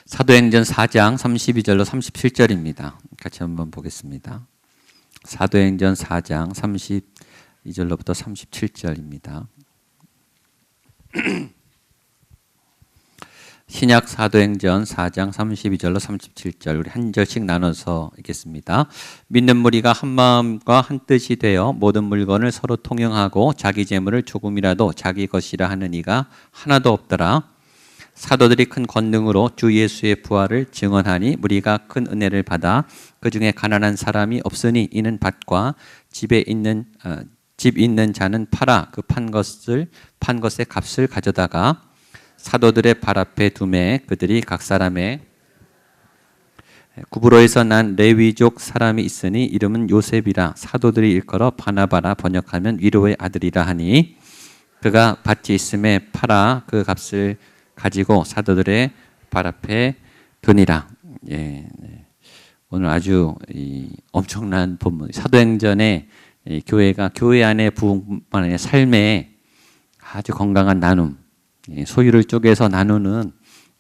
사도행전 4장 32절로 37절입니다. 같이 한번 보겠습니다. 사도행전 4장 32절로부터 37절입니다. 신약 사도행전 4장 32절로 37절 우리 한 절씩 나눠서 읽겠습니다. 믿는 무리가 한 마음과 한 뜻이 되어 모든 물건을 서로 통용하고 자기 재물을 조금이라도 자기 것이라 하는 이가 하나도 없더라. 사도들이 큰 권능으로 주 예수의 부활을 증언하니 무리가 큰 은혜를 받아 그 중에 가난한 사람이 없으니 이는 밭과 집 있는 자는 팔아 그 판 것의 값을 가져다가 사도들의 발 앞에 두매 그들이 각 사람의 구브로에서 난 레위족 사람이 있으니 이름은 요셉이라 사도들이 일컬어 바나바라 번역하면 위로의 아들이라 하니 그가 밭이 있음에 팔아 그 값을 가지고 사도들의 발 앞에 두니라. 오늘 아주 엄청난 본문 사도행전의 교회가 교회 안에 부흥뿐만 아니라 삶에 아주 건강한 나눔, 소유를 쪼개서 나누는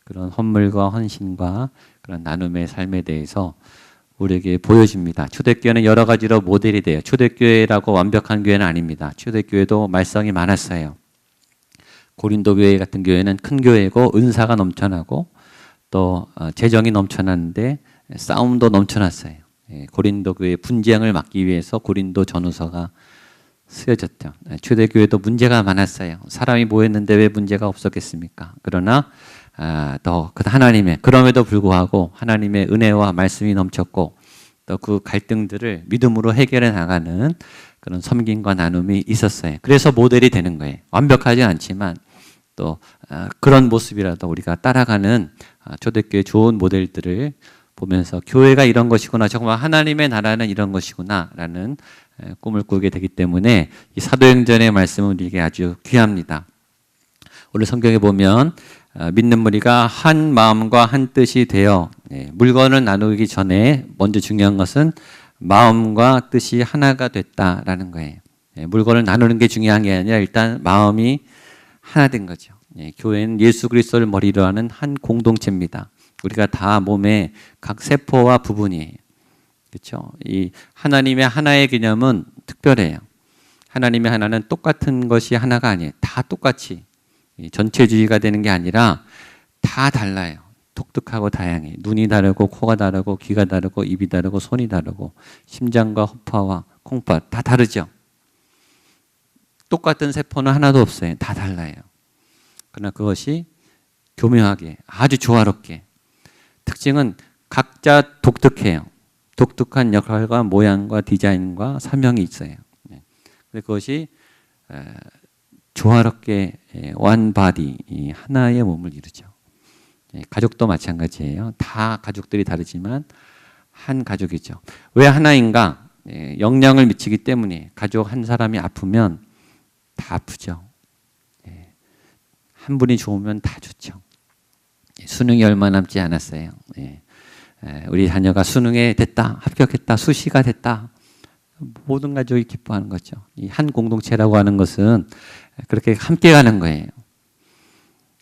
그런 헌물과 헌신과 그런 나눔의 삶에 대해서 우리에게 보여줍니다. 초대교회는 여러 가지로 모델이 돼요. 초대교회라고 완벽한 교회는 아닙니다. 초대교회도 말썽이 많았어요. 고린도 교회 같은 교회는 큰 교회고 은사가 넘쳐나고 또 재정이 넘쳐나는데 싸움도 넘쳐났어요. 고린도 교회의 분쟁을 막기 위해서 고린도 전후서가 쓰여졌죠. 초대교회도 문제가 많았어요. 사람이 모였는데 왜 문제가 없었겠습니까? 그러나 더 하나님의 그럼에도 불구하고 하나님의 은혜와 말씀이 넘쳤고 또 그 갈등들을 믿음으로 해결해 나가는 그런 섬김과 나눔이 있었어요. 그래서 모델이 되는 거예요. 완벽하지 않지만 또 그런 모습이라도 우리가 따라가는 초대교회 좋은 모델들을 보면서 교회가 이런 것이구나, 정말 하나님의 나라는 이런 것이구나 라는 꿈을 꾸게 되기 때문에 이 사도행전의 말씀은 우리에게 아주 귀합니다. 오늘 성경에 보면 믿는 무리가 한 마음과 한 뜻이 되어 물건을 나누기 전에 먼저 중요한 것은 마음과 뜻이 하나가 됐다라는 거예요. 물건을 나누는 게 중요한 게 아니라 일단 마음이 하나 된 거죠. 교회는 예수 그리스도를 머리로 하는 한 공동체입니다. 우리가 다 몸의 각 세포와 부분이에요. 그렇죠? 이 하나님의 하나의 개념은 특별해요. 하나님의 하나는 똑같은 것이 하나가 아니에요. 다 똑같이 전체주의가 되는 게 아니라 다 달라요. 독특하고 다양해. 눈이 다르고 코가 다르고 귀가 다르고 입이 다르고 손이 다르고 심장과 허파와 콩팥 다 다르죠. 똑같은 세포는 하나도 없어요. 다 달라요. 그러나 그것이 교묘하게 아주 조화롭게 특징은 각자 독특해요. 독특한 역할과 모양과 디자인과 사명이 있어요. 그것이 조화롭게 one body 하나의 몸을 이루죠. 가족도 마찬가지예요. 다 가족들이 다르지만 한 가족이죠. 왜 하나인가? 영향을 미치기 때문에 가족 한 사람이 아프면 다 아프죠. 한 분이 좋으면 다 좋죠. 수능이 얼마 남지 않았어요. 우리 자녀가 수능에 됐다, 합격했다, 수시가 됐다. 모든 가족이 기뻐하는 거죠. 이 한 공동체라고 하는 것은 그렇게 함께 가는 거예요.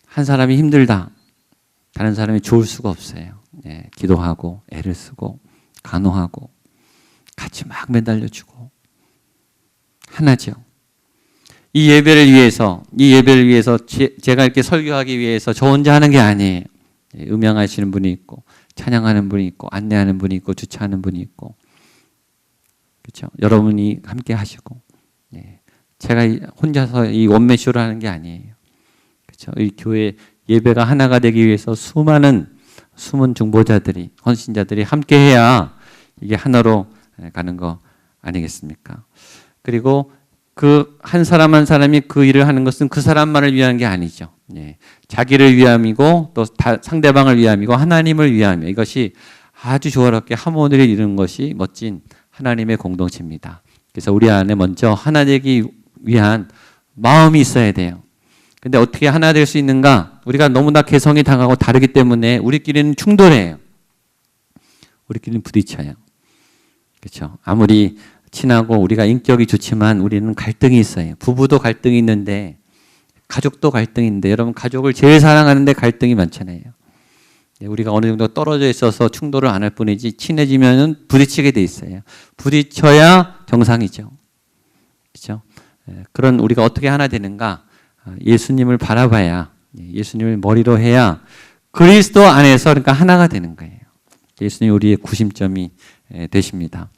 한 사람이 힘들다, 다른 사람이 좋을 수가 없어요. 기도하고 애를 쓰고 간호하고 같이 막 매달려주고 하나죠. 이 예배를 위해서 제가 이렇게 설교하기 위해서 저 혼자 하는 게 아니에요. 음향하시는 분이 있고 찬양하는 분이 있고 안내하는 분이 있고 주차하는 분이 있고 그렇죠. 여러분이 함께 하시고 제가 혼자서 이 원맨쇼를 하는 게 아니에요. 그렇죠. 이 교회 예배가 하나가 되기 위해서 수많은 숨은 중보자들이 헌신자들이 함께 해야 이게 하나로 가는 거 아니겠습니까? 그리고 그 한 사람 한 사람이 그 일을 하는 것은 그 사람만을 위한 게 아니죠. 자기를 위함이고 또 상대방을 위함이고 하나님을 위함이에요. 이것이 아주 조화롭게 하모니를 이루는 것이 멋진 하나님의 공동체입니다. 그래서 우리 안에 먼저 하나 되기 위한 마음이 있어야 돼요. 근데 어떻게 하나 될 수 있는가? 우리가 너무나 개성이 다가고 다르기 때문에 우리끼리는 충돌해요. 우리끼리는 부딪혀요. 그렇죠? 아무리 친하고 우리가 인격이 좋지만 우리는 갈등이 있어요. 부부도 갈등이 있는데 가족도 갈등이 있는데 여러분 가족을 제일 사랑하는데 갈등이 많잖아요. 우리가 어느 정도 떨어져 있어서 충돌을 안 할 뿐이지 친해지면은 부딪히게 돼 있어요. 부딪혀야 정상이죠. 그렇죠? 그런 우리가 어떻게 하나 되는가? 예수님을 바라봐야, 예수님을 머리로 해야 그리스도 안에서 그러니까 하나가 되는 거예요. 예수님이 우리의 구심점이 되십니다.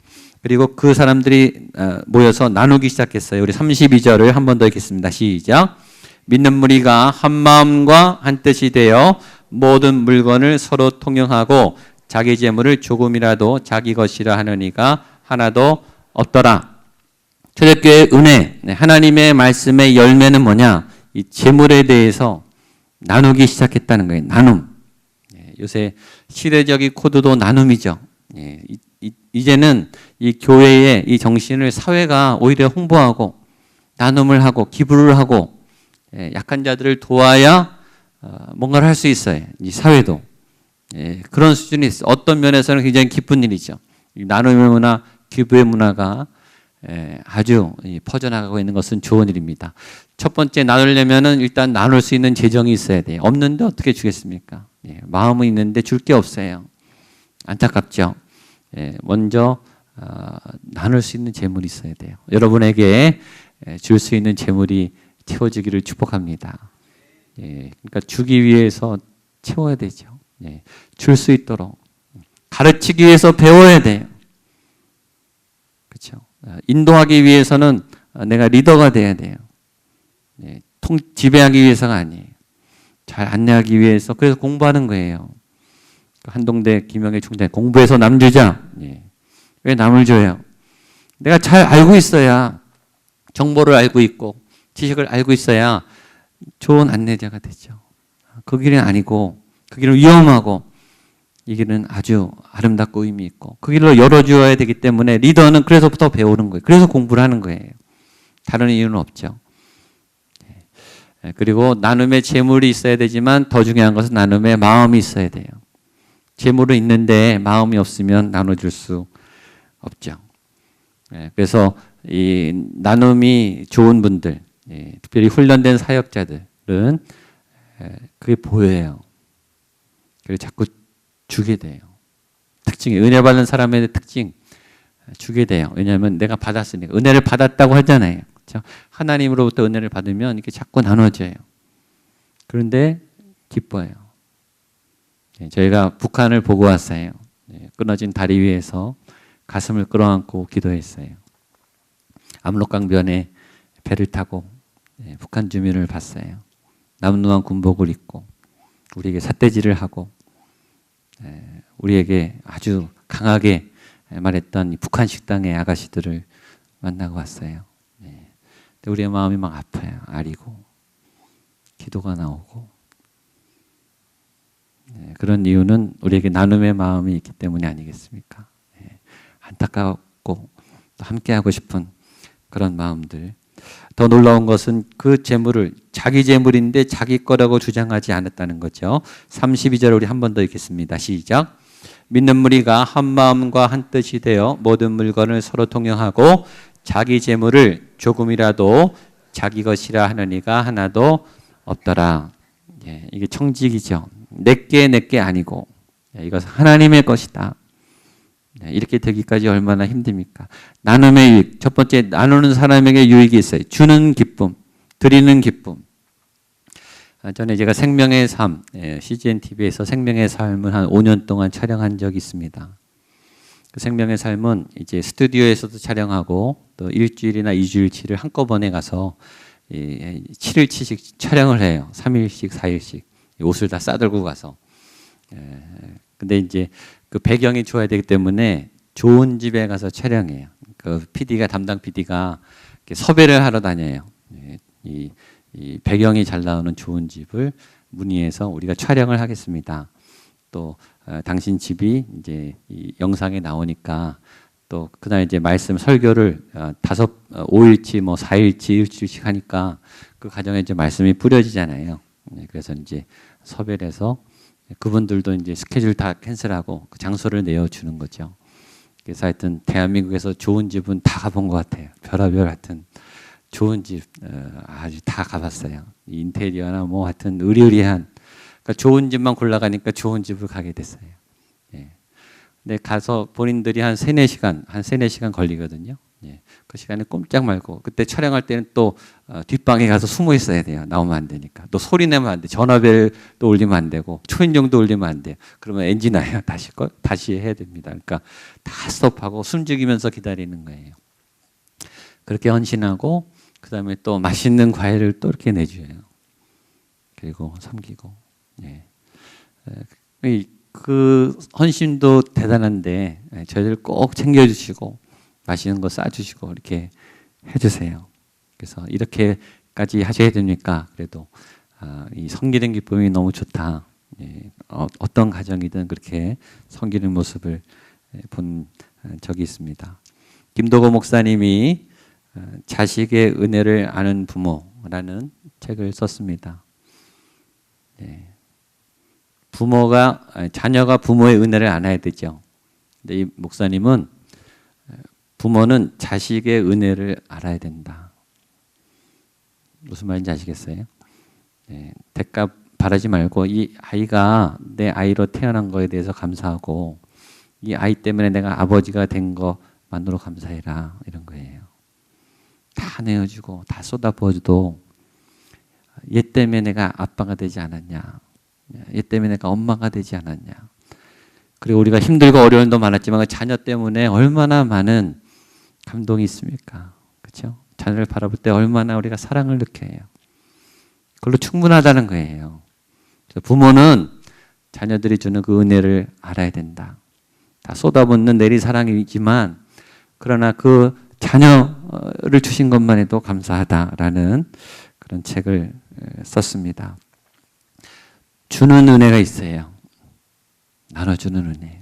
그리고 그 사람들이 모여서 나누기 시작했어요. 우리 32절을 한 번 더 읽겠습니다. 시작. 믿는 무리가 한 마음과 한 뜻이 되어 모든 물건을 서로 통용하고 자기 재물을 조금이라도 자기 것이라 하느니가 하나도 없더라. 초대교회 은혜, 하나님의 말씀의 열매는 뭐냐? 이 재물에 대해서 나누기 시작했다는 거예요. 나눔. 요새 시대적인 코드도 나눔이죠. 이제는 이 교회의 이 정신을 사회가 오히려 홍보하고 나눔을 하고 기부를 하고 약한 자들을 도와야 뭔가를 할 수 있어요. 이 사회도. 그런 수준이 있어요. 어떤 면에서는 굉장히 기쁜 일이죠. 나눔의 문화, 기부의 문화가 아주 퍼져나가고 있는 것은 좋은 일입니다. 첫 번째 나누려면은 일단 나눌 수 있는 재정이 있어야 돼요. 없는데 어떻게 주겠습니까? 마음은 있는데 줄 게 없어요. 안타깝죠. 먼저 나눌 수 있는 재물이 있어야 돼요. 여러분에게 줄 수 있는 재물이 채워지기를 축복합니다. 그러니까 주기 위해서 채워야 되죠. 줄 수 있도록 가르치기 위해서 배워야 돼요. 그렇죠. 인도하기 위해서는 내가 리더가 돼야 돼요. 지배하기 위해서가 아니에요. 잘 안내하기 위해서 그래서 공부하는 거예요. 한동대 김영애 총장 공부해서 남 주자. 왜 남을 줘요? 내가 잘 알고 있어야 정보를 알고 있고 지식을 알고 있어야 좋은 안내자가 되죠. 그 길은 아니고 그 길은 위험하고 이 길은 아주 아름답고 의미 있고 그 길로 열어주어야 되기 때문에 리더는 그래서부터 배우는 거예요. 그래서 공부를 하는 거예요. 다른 이유는 없죠. 그리고 나눔의 재물이 있어야 되지만 더 중요한 것은 나눔의 마음이 있어야 돼요. 재물은 있는데 마음이 없으면 나눠줄 수 없죠. 그래서 이 나눔이 좋은 분들, 특별히 훈련된 사역자들은 그게 보여요. 그리고 자꾸 주게 돼요. 특징이 은혜 받는 사람의 특징 주게 돼요. 왜냐하면 내가 받았으니까 은혜를 받았다고 하잖아요. 그렇죠? 하나님으로부터 은혜를 받으면 이렇게 자꾸 나눠져요. 그런데 기뻐요. 저희가 북한을 보고 왔어요. 끊어진 다리 위에서 가슴을 끌어안고 기도했어요. 압록강변에 배를 타고 북한 주민을 봤어요. 남루한 군복을 입고 우리에게 삿대질을 하고 우리에게 아주 강하게 말했던 북한 식당의 아가씨들을 만나고 왔어요. 우리의 마음이 막 아파요. 아리고 기도가 나오고 그런 이유는 우리에게 나눔의 마음이 있기 때문이 아니겠습니까? 안타깝고 또 함께하고 싶은 그런 마음들. 더 놀라운 것은 그 재물을 자기 재물인데 자기 거라고 주장하지 않았다는 거죠. 32절 우리 한 번 더 읽겠습니다. 시작. 믿는 무리가 한 마음과 한 뜻이 되어 모든 물건을 서로 통용하고 자기 재물을 조금이라도 자기 것이라 하느니가 하나도 없더라. 이게 청직이죠. 내게 아니고 이것은 하나님의 것이다. 이렇게 되기까지 얼마나 힘듭니까? 나눔의 유익. 첫 번째, 나누는 사람에게 유익이 있어요. 주는 기쁨, 드리는 기쁨. 전에 제가 생명의 삶, CGN TV에서 생명의 삶을 한 5년 동안 촬영한 적이 있습니다. 그 생명의 삶은 이제 스튜디오에서도 촬영하고 또 일주일이나 2주일치를 한꺼번에 가서 7일치씩 촬영을 해요. 3일씩, 4일씩. 옷을 다 싸들고 가서. 근데 이제 그 배경이 좋아야 되기 때문에 좋은 집에 가서 촬영해요. 그 PD가 담당 PD가 섭외를 하러 다녀요. 이 배경이 잘 나오는 좋은 집을 문의해서 우리가 촬영을 하겠습니다. 또 당신 집이 이제 이 영상에 나오니까 또 그날 이제 말씀 설교를 5일치 뭐 4일치 일주일씩 하니까 그 가정에 이제 말씀이 뿌려지잖아요. 그래서 이제 섭외를 해서 그분들도 이제 스케줄 다 캔슬하고 그 장소를 내어주는 거죠. 그래서 하여튼 대한민국에서 좋은 집은 다 가본 것 같아요. 별하별 같은 좋은 집 아주 다 가봤어요. 인테리어나 뭐 하여튼 의리의리한 그러니까 좋은 집만 골라가니까 좋은 집을 가게 됐어요. 예. 근데 가서 본인들이 한 3-4시간 걸리거든요. 예. 그 시간에 꼼짝 말고, 그때 촬영할 때는 또 뒷방에 가서 숨어 있어야 돼요. 나오면 안 되니까. 또 소리 내면 안 돼. 전화벨도 울리면 안 되고, 초인종도 울리면 안 돼요. 그러면 엔진 나요. 다시 해야 됩니다. 그러니까 다 스톱하고 숨죽이면서 기다리는 거예요. 그렇게 헌신하고, 그 다음에 또 맛있는 과일을 또 이렇게 내줘요. 그리고 섬기고. 예. 그 헌신도 대단한데, 저희들 꼭 챙겨주시고, 맛있는 거 싸주시고, 이렇게 해주세요. 그래서 이렇게까지 하셔야 됩니까? 그래도, 이 섬기는 기쁨이 너무 좋다. 예. 어떤 가정이든 그렇게 섬기는 모습을 본 적이 있습니다. 김도고 목사님이 자식의 은혜를 아는 부모라는 책을 썼습니다. 네. 자녀가 부모의 은혜를 알아야 되죠. 근데 이 목사님은 부모는 자식의 은혜를 알아야 된다. 무슨 말인지 아시겠어요? 네. 대가 바라지 말고 이 아이가 내 아이로 태어난 거에 대해서 감사하고 이 아이 때문에 내가 아버지가 된 것만으로 감사해라. 이런 거예요. 다 내어주고 다 쏟아부어줘도 얘 때문에 내가 아빠가 되지 않았냐. 얘 때문에 내가 엄마가 되지 않았냐. 그리고 우리가 힘들고 어려움도 많았지만 그 자녀 때문에 얼마나 많은 감동이 있습니까? 그렇죠? 자녀를 바라볼 때 얼마나 우리가 사랑을 느껴요. 그걸로 충분하다는 거예요. 부모는 자녀들이 주는 그 은혜를 알아야 된다. 다 쏟아붓는 내리사랑이지만 그러나 그 자녀를 주신 것만 해도 감사하다라는 그런 책을 썼습니다. 주는 은혜가 있어요. 나눠주는 은혜.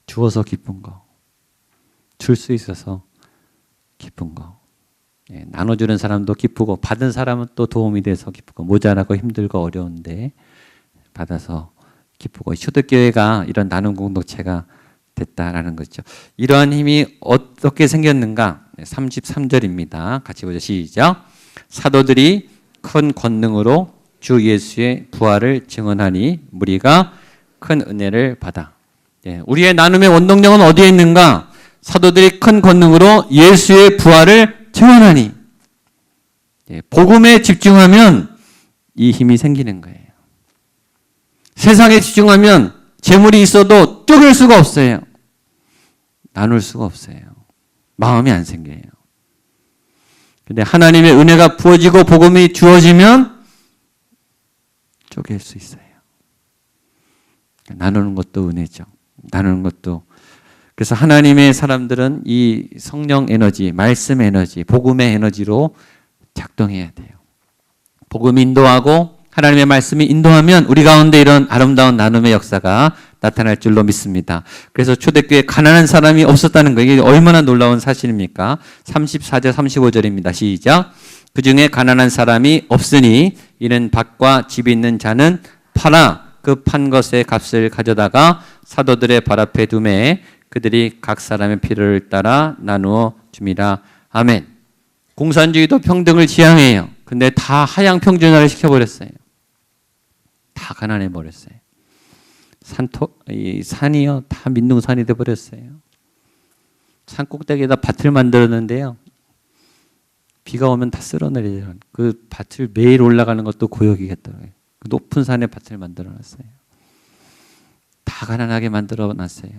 주어서 기쁜 거. 줄 수 있어서 기쁜 거. 예, 나눠주는 사람도 기쁘고 받은 사람은 또 도움이 돼서 기쁘고 모자라고 힘들고 어려운데 받아서 기쁘고 초대교회가 이런 나눔 공동체가 됐다라는 거죠. 이러한 힘이 어떻게 생겼는가? 33절입니다. 같이 보죠. 시작. 사도들이 큰 권능으로 주 예수의 부활을 증언하니 무리가 큰 은혜를 받아. 예, 우리의 나눔의 원동력은 어디에 있는가? 사도들이 큰 권능으로 예수의 부활을 증언하니. 예, 복음에 집중하면 이 힘이 생기는 거예요. 세상에 집중하면 재물이 있어도 쪼갤 수가 없어요. 나눌 수가 없어요. 마음이 안 생겨요. 근데 하나님의 은혜가 부어지고 복음이 주어지면 쪼갤 수 있어요. 나누는 것도 은혜죠. 나누는 것도. 그래서 하나님의 사람들은 이 성령 에너지, 말씀 에너지, 복음의 에너지로 작동해야 돼요. 복음 인도하고 하나님의 말씀이 인도하면 우리 가운데 이런 아름다운 나눔의 역사가 나타날 줄로 믿습니다. 그래서 초대교회에 가난한 사람이 없었다는 거, 이게 얼마나 놀라운 사실입니까? 34절 35절입니다. 시작. 그 중에 가난한 사람이 없으니 이는 밭과 집이 있는 자는 팔아 그 판 것의 값을 가져다가 사도들의 발 앞에 두매 그들이 각 사람의 필요를 따라 나누어 줍니다. 아멘. 공산주의도 평등을 지향해요. 근데 다 하향 평준화를 시켜버렸어요. 다 가난해 버렸어요. 산이요, 다 민둥산이 돼 버렸어요. 산 꼭대기에다 밭을 만들었는데요. 비가 오면 다 쓸어내려요. 그 밭을 매일 올라가는 것도 고역이겠더라고요. 그 높은 산에 밭을 만들어 놨어요. 다 가난하게 만들어 놨어요.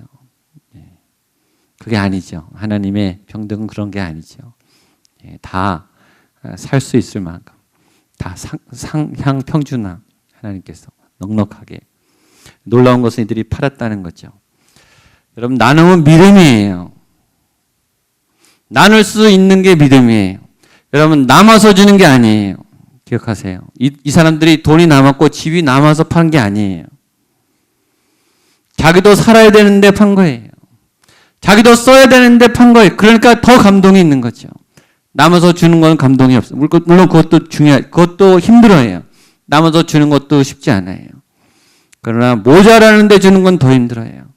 예. 그게 아니죠. 하나님의 평등은 그런 게 아니죠. 예. 다 살 수 있을 만큼 다 상향 평준화 하나님께서 넉넉하게. 놀라운 것은 이들이 팔았다는 거죠. 여러분, 나눔은 믿음이에요. 나눌 수 있는 게 믿음이에요. 여러분, 남아서 주는 게 아니에요. 기억하세요. 이 사람들이 돈이 남았고 집이 남아서 판 게 아니에요. 자기도 살아야 되는데 판 거예요. 자기도 써야 되는데 판 거예요. 그러니까 더 감동이 있는 거죠. 남아서 주는 건 감동이 없어요. 물론 그것도 그것도 힘들어요. 남아서 주는 것도 쉽지 않아요. 그러나 모자라는데 주는 건 더 힘들어요.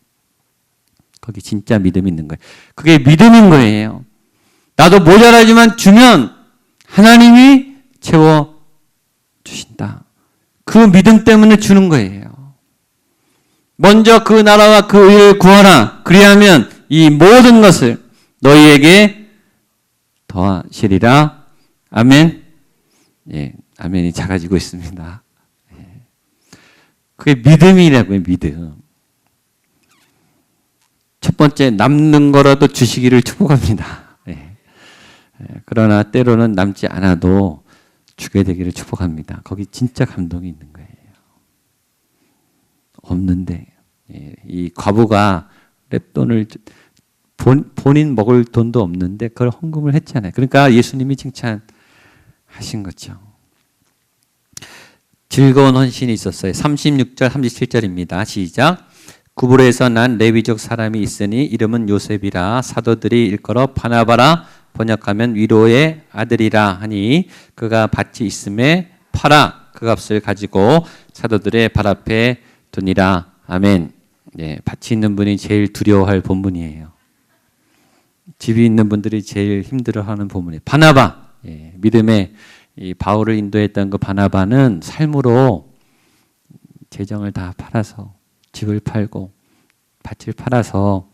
거기 진짜 믿음이 있는 거예요. 그게 믿음인 거예요. 나도 모자라지만 주면 하나님이 채워주신다. 그 믿음 때문에 주는 거예요. 먼저 그 나라와 그 의를 구하라. 그리하면 이 모든 것을 너희에게 더하시리라. 아멘. 예, 아멘이 작아지고 있습니다. 예. 그게 믿음이라고요, 믿음. 첫 번째, 남는 거라도 주시기를 축복합니다. 예. 그러나 때로는 남지 않아도 주게 되기를 축복합니다. 거기 진짜 감동이 있는 거예요. 없는데 이 과부가 랩돈을 본인 먹을 돈도 없는데 그걸 헌금을 했잖아요. 그러니까 예수님이 칭찬하신 거죠. 즐거운 헌신이 있었어요. 36절 37절입니다. 시작. 구브로에서 난 레위족 사람이 있으니 이름은 요셉이라 사도들이 일컬어 바나바라 번역하면 위로의 아들이라 하니 그가 밭이 있음에 팔아 그 값을 가지고 사도들의 발 앞에 두니라. 아멘. 예, 밭이 있는 분이 제일 두려워할 본문이에요. 집이 있는 분들이 제일 힘들어하는 본문이에요. 바나바. 예, 믿음의 이 바울을 인도했던 그 바나바는 삶으로 재정을 다 팔아서 집을 팔고 밭을 팔아서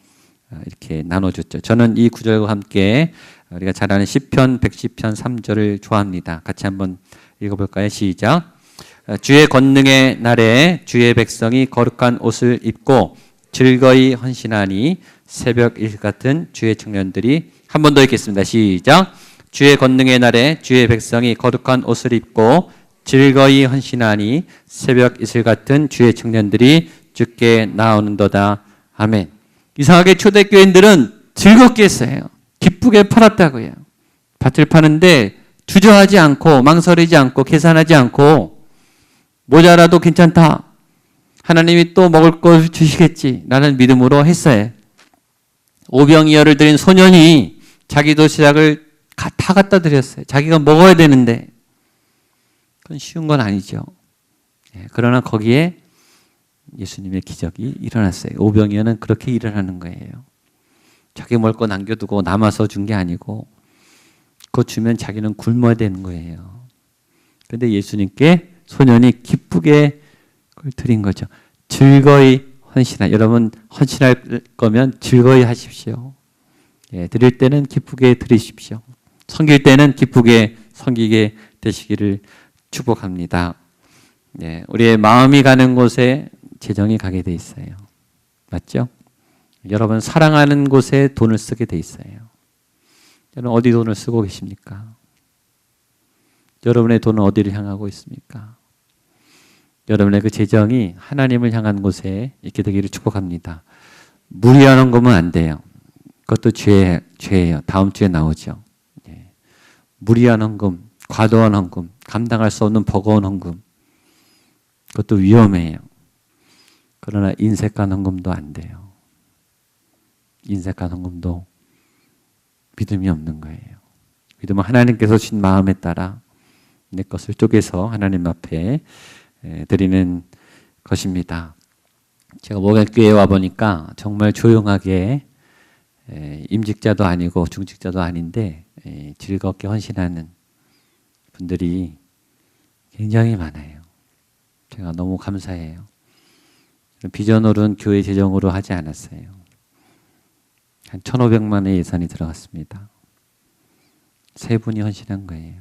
이렇게 나눠줬죠. 저는 이 구절과 함께 우리가 잘 아는 시편 110편 3절을 좋아합니다. 같이 한번 읽어볼까요? 시작. 주의 권능의 날에 주의 백성이 거룩한 옷을 입고 즐거이 헌신하니 새벽 일 같은 주의 청년들이 한 번 더 읽겠습니다. 시작. 주의 권능의 날에 주의 백성이 거룩한 옷을 입고 즐거이 헌신하니 새벽 이슬 같은 주의 청년들이 주께 나오는도다. 아멘. 이상하게 초대교인들은 즐겁게 했어요. 기쁘게 팔았다고요. 밭을 파는데 주저하지 않고 망설이지 않고 계산하지 않고 모자라도 괜찮다. 하나님이 또 먹을 걸 주시겠지. 라는 믿음으로 했어요. 오병이어를 드린 소년이 자기 도시락을 다 갖다 드렸어요. 자기가 먹어야 되는데 그건 쉬운 건 아니죠. 그러나 거기에 예수님의 기적이 일어났어요. 오병이어는 그렇게 일어나는 거예요. 자기 먹을 거 남겨두고 남아서 준 게 아니고 그거 주면 자기는 굶어야 되는 거예요. 그런데 예수님께 소년이 기쁘게 그걸 드린 거죠. 즐거이 헌신하. 여러분 헌신할 거면 즐거이 하십시오. 예, 드릴 때는 기쁘게 드리십시오. 섬길 때는 기쁘게 섬기게 되시기를 축복합니다. 예, 우리의 마음이 가는 곳에 재정이 가게 돼 있어요. 맞죠? 여러분 사랑하는 곳에 돈을 쓰게 돼 있어요. 여러분 어디 돈을 쓰고 계십니까? 여러분의 돈은 어디를 향하고 있습니까? 여러분의 그 재정이 하나님을 향한 곳에 있게 되기를 축복합니다. 무리하는 거면 안 돼요. 그것도 죄예요. 다음 주에 나오죠. 예. 무리한 헌금, 과도한 헌금, 감당할 수 없는 버거운 헌금, 그것도 위험해요. 그러나 인색한 헌금도 안 돼요. 인색한 헌금도 믿음이 없는 거예요. 믿음은 하나님께서 주신 마음에 따라 내 것을 쪼개서 하나님 앞에 드리는 것입니다. 제가 목양교회에 와보니까 정말 조용하게 임직자도 아니고 중직자도 아닌데 즐겁게 헌신하는 분들이 굉장히 많아요. 제가 너무 감사해요. 비전홀은 교회 재정으로 하지 않았어요. 한 1,500만 원의 예산이 들어갔습니다. 세 분이 헌신한 거예요.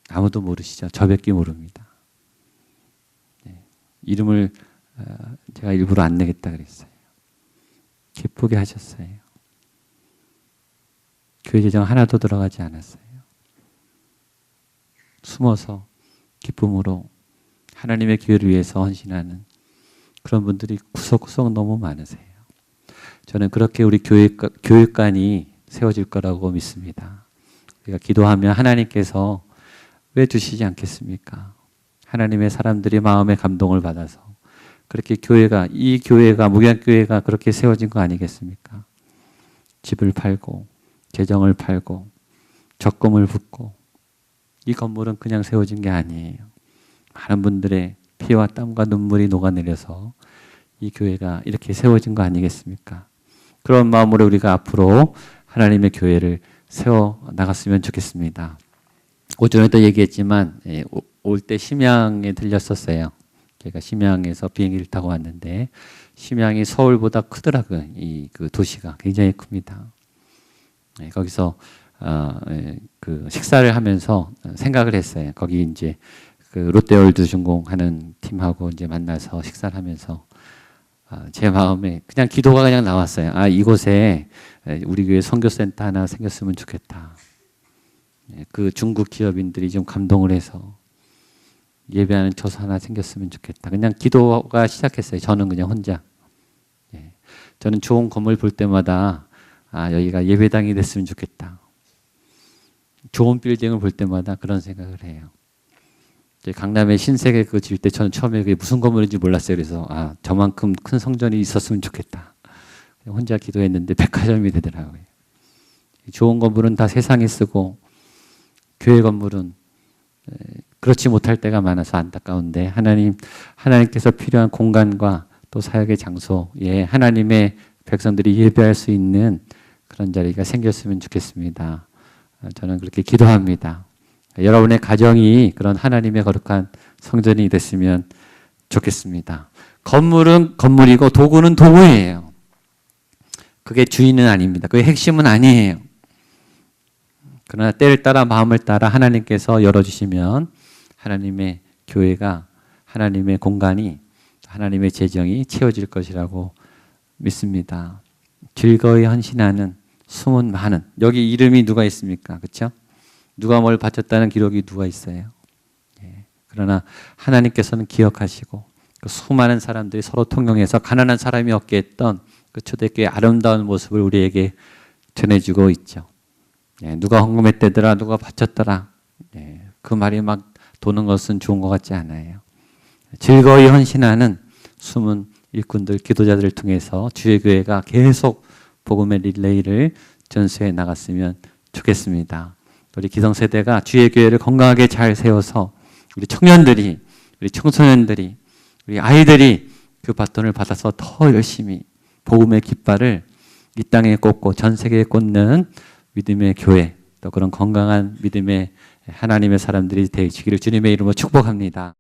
아무도 모르시죠? 저밖에 모릅니다. 이름을 제가 일부러 안 내겠다 그랬어요. 기쁘게 하셨어요. 교회 재정 하나도 들어가지 않았어요. 숨어서 기쁨으로 하나님의 교회를 위해서 헌신하는 그런 분들이 구석구석 너무 많으세요. 저는 그렇게 우리 교육관이 세워질 거라고 믿습니다. 우리가 기도하면 하나님께서 왜 주시지 않겠습니까? 하나님의 사람들이 마음의 감동을 받아서 그렇게 이 교회가 목양교회가 그렇게 세워진 거 아니겠습니까? 집을 팔고 재정을 팔고 적금을 붓고 이 건물은 그냥 세워진 게 아니에요. 많은 분들의 피와 땀과 눈물이 녹아내려서 이 교회가 이렇게 세워진 거 아니겠습니까? 그런 마음으로 우리가 앞으로 하나님의 교회를 세워 나갔으면 좋겠습니다. 오전에도 얘기했지만 올 때 심양에 들렸었어요. 제가 심양에서 비행기를 타고 왔는데 심양이 서울보다 크더라고요. 그 도시가 굉장히 큽니다. 네, 거기서 그 식사를 하면서 생각을 했어요. 거기 이제 그 롯데월드 준공하는 팀하고 이제 만나서 식사를 하면서 제 마음에 그냥 기도가 그냥 나왔어요. 이곳에 우리 교회 선교센터 하나 생겼으면 좋겠다. 그 중국 기업인들이 좀 감동을 해서 예배하는 처소 하나 생겼으면 좋겠다. 그냥 기도가 시작했어요. 저는 그냥 혼자. 저는 좋은 건물 볼 때마다 여기가 예배당이 됐으면 좋겠다. 좋은 빌딩을 볼 때마다 그런 생각을 해요. 강남에 신세계 그거 지을 때 저는 처음에 그게 무슨 건물인지 몰랐어요. 그래서 저만큼 큰 성전이 있었으면 좋겠다. 혼자 기도했는데 백화점이 되더라고요. 좋은 건물은 다 세상에 쓰고 교회 건물은 그렇지 못할 때가 많아서 안타까운데 하나님께서 필요한 공간과 또 사역의 장소에 하나님의 백성들이 예배할 수 있는 그런 자리가 생겼으면 좋겠습니다. 저는 그렇게 기도합니다. 여러분의 가정이 그런 하나님의 거룩한 성전이 됐으면 좋겠습니다. 건물은 건물이고 도구는 도구예요. 그게 주인은 아닙니다. 그게 핵심은 아니에요. 그러나 때를 따라 마음을 따라 하나님께서 열어주시면 하나님의 교회가 하나님의 공간이 하나님의 재정이 채워질 것이라고 믿습니다. 즐거이 헌신하는 숨은 많은 여기 이름이 누가 있습니까? 그렇죠? 누가 뭘 바쳤다는 기록이 누가 있어요? 그러나 하나님께서는 기억하시고 그 수많은 사람들이 서로 통용해서 가난한 사람이 없게 했던 그 초대교회의 아름다운 모습을 우리에게 전해주고 있죠. 누가 헌금했대더라, 누가 바쳤더라. 그 말이 막 도는 것은 좋은 것 같지 않아요. 즐거이 헌신하는 숨은 일꾼들, 기도자들을 통해서 주의 교회가 계속 복음의 릴레이를 전수해 나갔으면 좋겠습니다. 우리 기성세대가 주의 교회를 건강하게 잘 세워서 우리 청년들이, 우리 청소년들이, 우리 아이들이 그 바톤을 받아서 더 열심히 복음의 깃발을 이 땅에 꽂고 전 세계에 꽂는 믿음의 교회, 또 그런 건강한 믿음의 하나님의 사람들이 되시기를 주님의 이름으로 축복합니다.